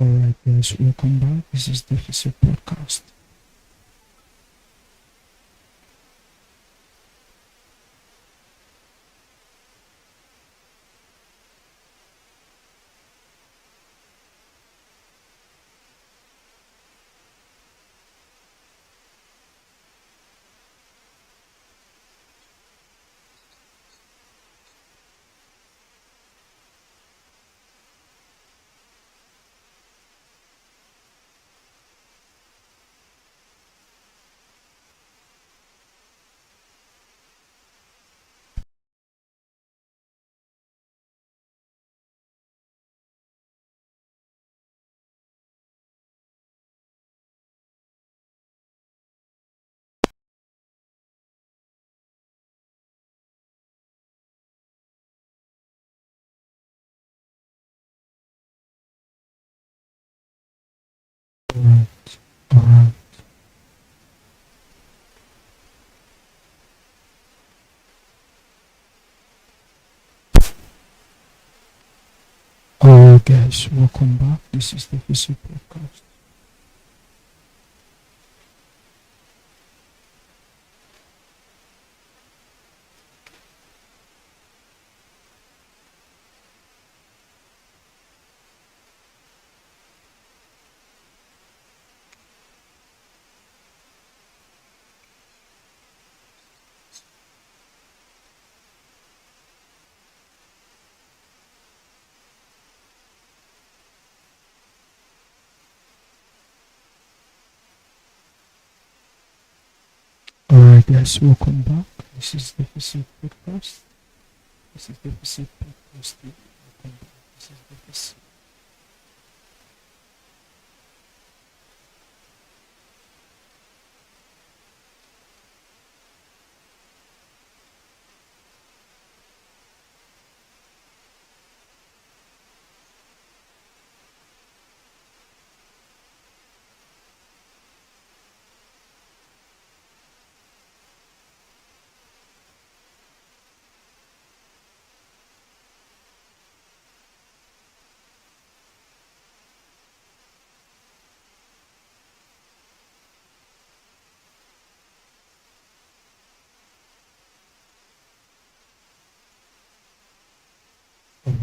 Alright guys, welcome back. This is DEFISIL Podcast. Alright, alright. Alright guys, welcome back. This is DEFISIL Podcast. Alright guys, welcome back. This is DEFISIL Podcast. This is DEFISIL Podcast. Welcome back. This is DEFISIL. Alright,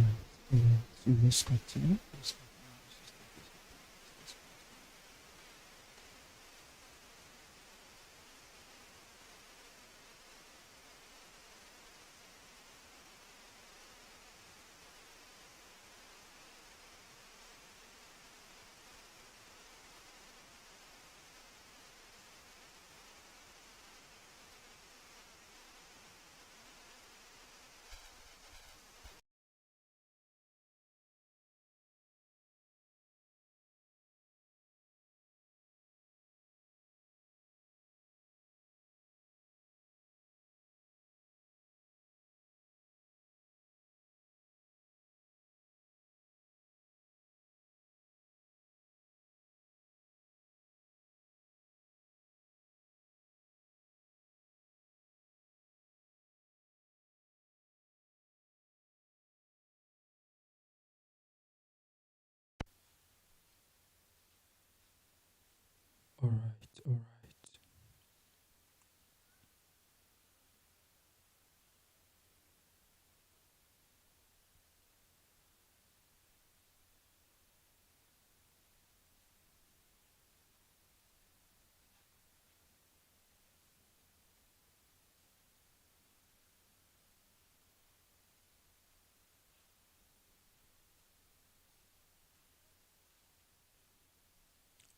alright. So let's continue. Let's continue. Alright, alright.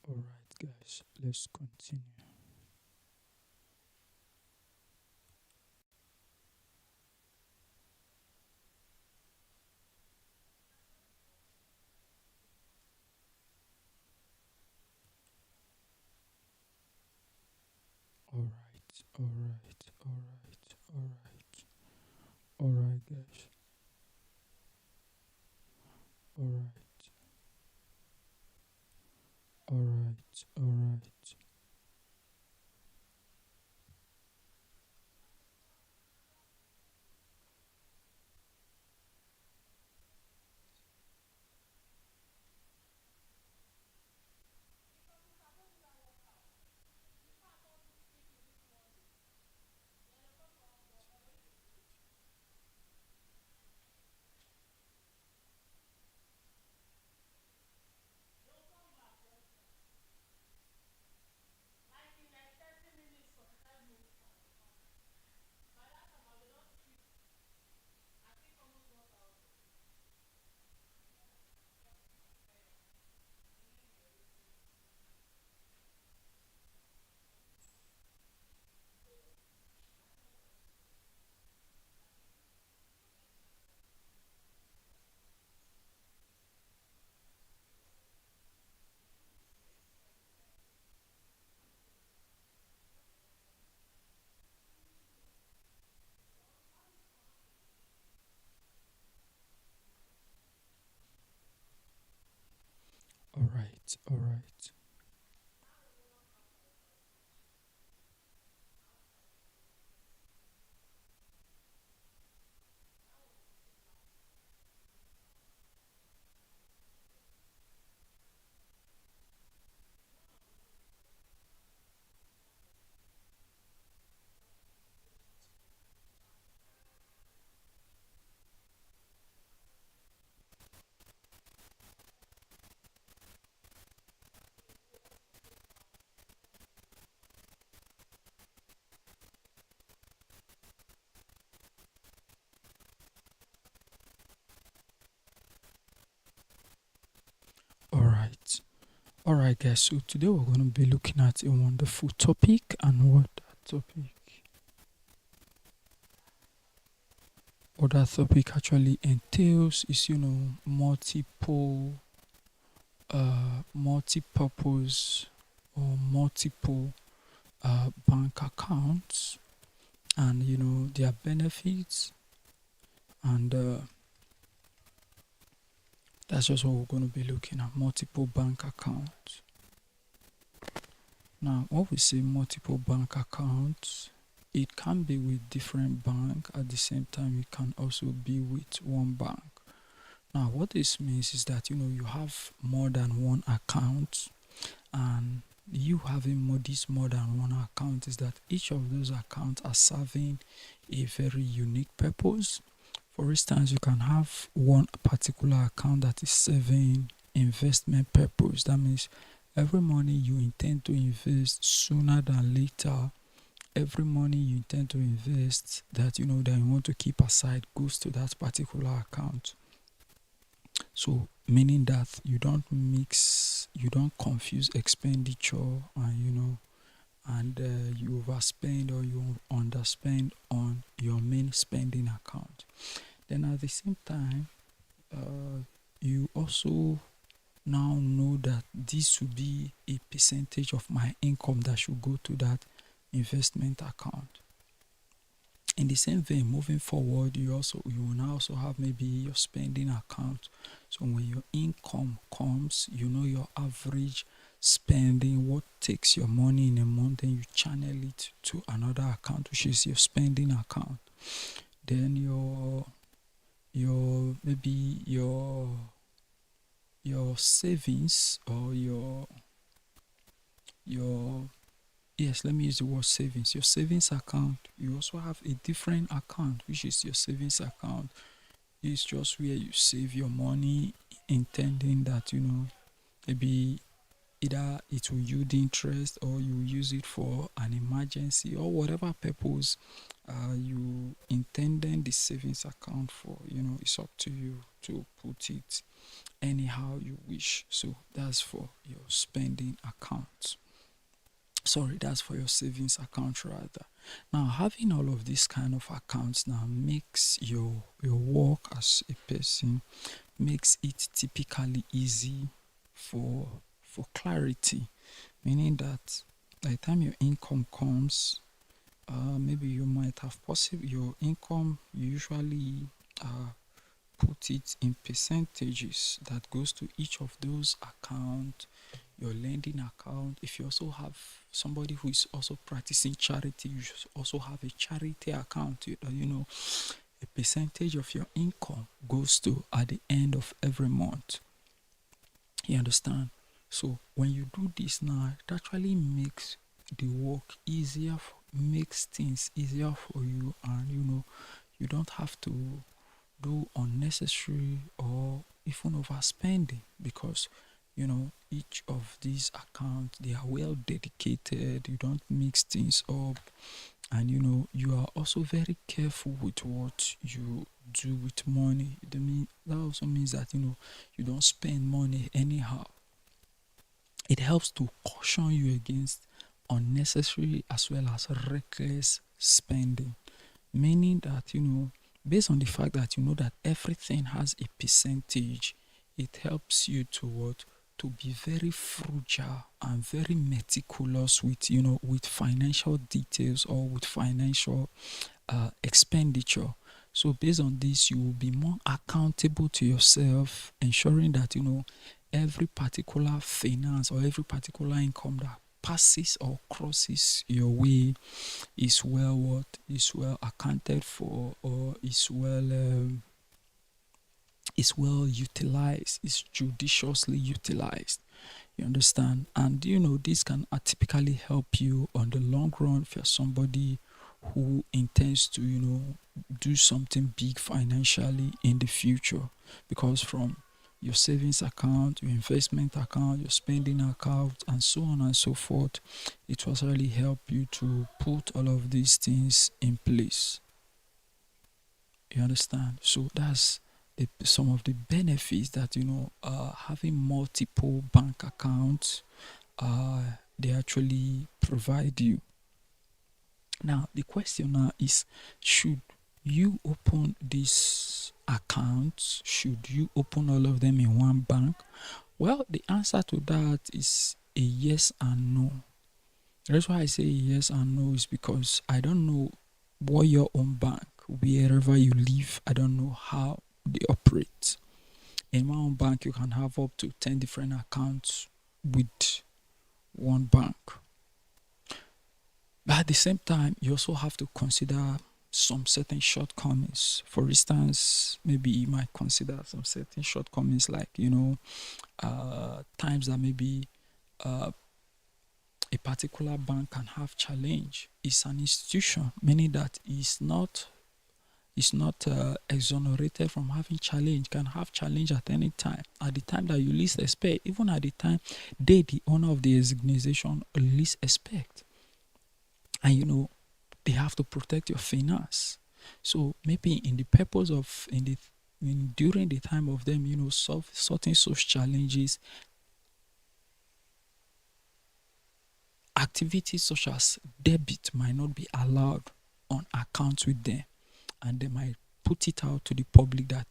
Alright guys, let's continue. Alright, alright, alright, alright. Alright guys. Alright, alright, alright. right, all right. All right. All right, guys. So today we're going to be looking at a wonderful topic, and what that topic actually entails is, multi-purpose or multiple bank accounts, and their benefits, and that's just what we're going to be looking at: multiple bank accounts. Now, when we say multiple bank accounts, it can be with different bank. At the same time, it can also be with one bank. Now, what this means is that you have more than one account, and you having more than one account is that each of those accounts are serving a very unique purpose. For instance, you can have one particular account that is serving investment purpose. That means every money you intend to invest sooner than later, every money you intend to invest that that you want to keep aside goes to that particular account. So meaning that you don't confuse expenditure, and you overspend or you underspend on your main spending account. Then at the same time, you also now know that this will be a percentage of my income that should go to that investment account. In the same vein, moving forward, you will now also have maybe your spending account. So when your income comes, your average spending, what takes your money in a month, then you channel it to another account, which is your spending account. Then your maybe your savings, or your yes, let me use the word savings. Your savings account, you also have a different account, which is your savings account. It's just where you save your money, intending that maybe either it will yield interest, or you use it for an emergency, or whatever purpose you intending the savings account for. It's up to you to put it anyhow you wish. So that's for your spending account. Sorry, that's for your savings account rather. Now, having all of these kind of accounts now makes your work as a person, makes it typically easy for clarity, meaning that by the time your income comes, maybe you might have possible your income, you usually put it in percentages that goes to each of those accounts. Your lending account, if you also have somebody who is also practicing charity, you should also have a charity account. A percentage of your income goes to at the end of every month. You understand? So when you do this now, it actually makes the work easier, makes things easier for you, and you don't have to do unnecessary or even overspending, because each of these accounts, they are well dedicated. You don't mix things up, and you are also very careful with what you do with money. That also means that you don't spend money anyhow. It helps to caution you against unnecessary as well as reckless spending, meaning that based on the fact that that everything has a percentage, it helps you to what, to be very frugal and very meticulous with with financial details, or with financial expenditure. So based on this, you will be more accountable to yourself, ensuring that every particular finance or every particular income that passes or crosses your way is well what is well accounted for, or is well utilized, is judiciously utilized. You understand? And this can typically help you on the long run if you're somebody who intends to, do something big financially in the future. Because from your savings account, your investment account, your spending account, and so on and so forth, it will really help you to put all of these things in place. You understand? So that's some of the benefits that having multiple bank accounts they actually provide you. Now the question now is, should you open these accounts? Should you open all of them in one bank? Well, the answer to that is a yes and no. The reason why I say yes and no is because I don't know what your own bank, wherever you live, I don't know how they operate. In my own bank, you can have up to 10 different accounts with one bank. But at the same time, you also have to consider some certain shortcomings. For instance, maybe you might consider some certain shortcomings like, times that maybe a particular bank can have challenge. It's an institution, meaning that it's not exonerated from having challenge, can have challenge at any time, at the time that you least expect, even at the time they, the owner of the organization, least expect. And they have to protect your finance. So maybe in the purpose of during the time of them, sorting such challenges, activities such as debit might not be allowed on accounts with them, and they might put it out to the public that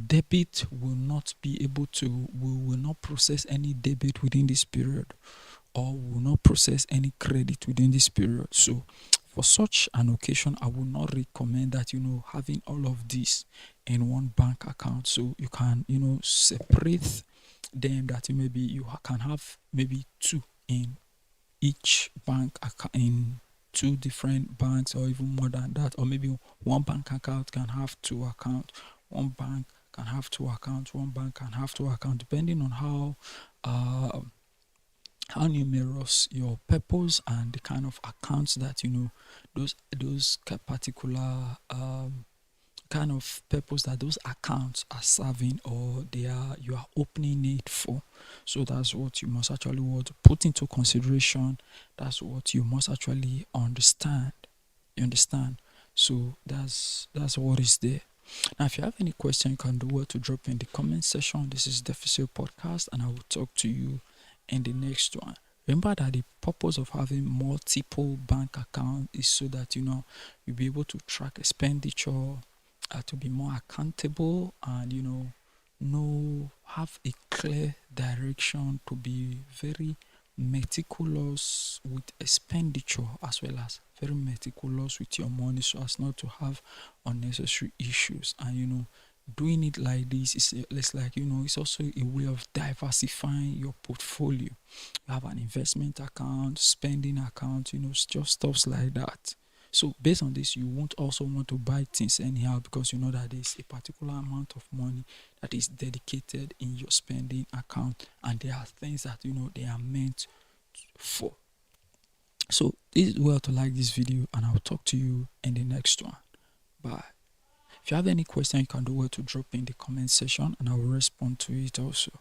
debit will not be able to, we will not process any debit within this period, or will not process any credit within this period. So for such an occasion, I would not recommend that having all of this in one bank account. So you can separate them, that maybe you can have maybe two in each bank account, in two different banks, or even more than that. Or maybe one bank account can have two accounts, one bank can have two accounts, one bank can have two accounts, depending on how numerous your purpose and the kind of accounts that those particular kind of purpose that those accounts are serving, or you are opening it for. So that's what you must actually want to put into consideration. That's what you must actually understand. You understand? So that's what is there. Now, if you have any question, you can do well to drop in the comment section. This is Deficit Podcast, and I will talk to you in the next one. Remember that the purpose of having multiple bank accounts is so that you'll be able to track expenditure, to be more accountable, and have a clear direction, to be very meticulous with expenditure, as well as very meticulous with your money, so as not to have unnecessary issues. And doing it like this is, it's like it's also a way of diversifying your portfolio. You have an investment account, spending account, just stuffs like that. So based on this, you won't also want to buy things anyhow, because you know that there's a particular amount of money that is dedicated in your spending account, and there are things that they are meant for. So this is well to like this video, and I'll talk to you in the next one. Bye. If you have any question, you can do well to drop in the comment section, and I will respond to it also.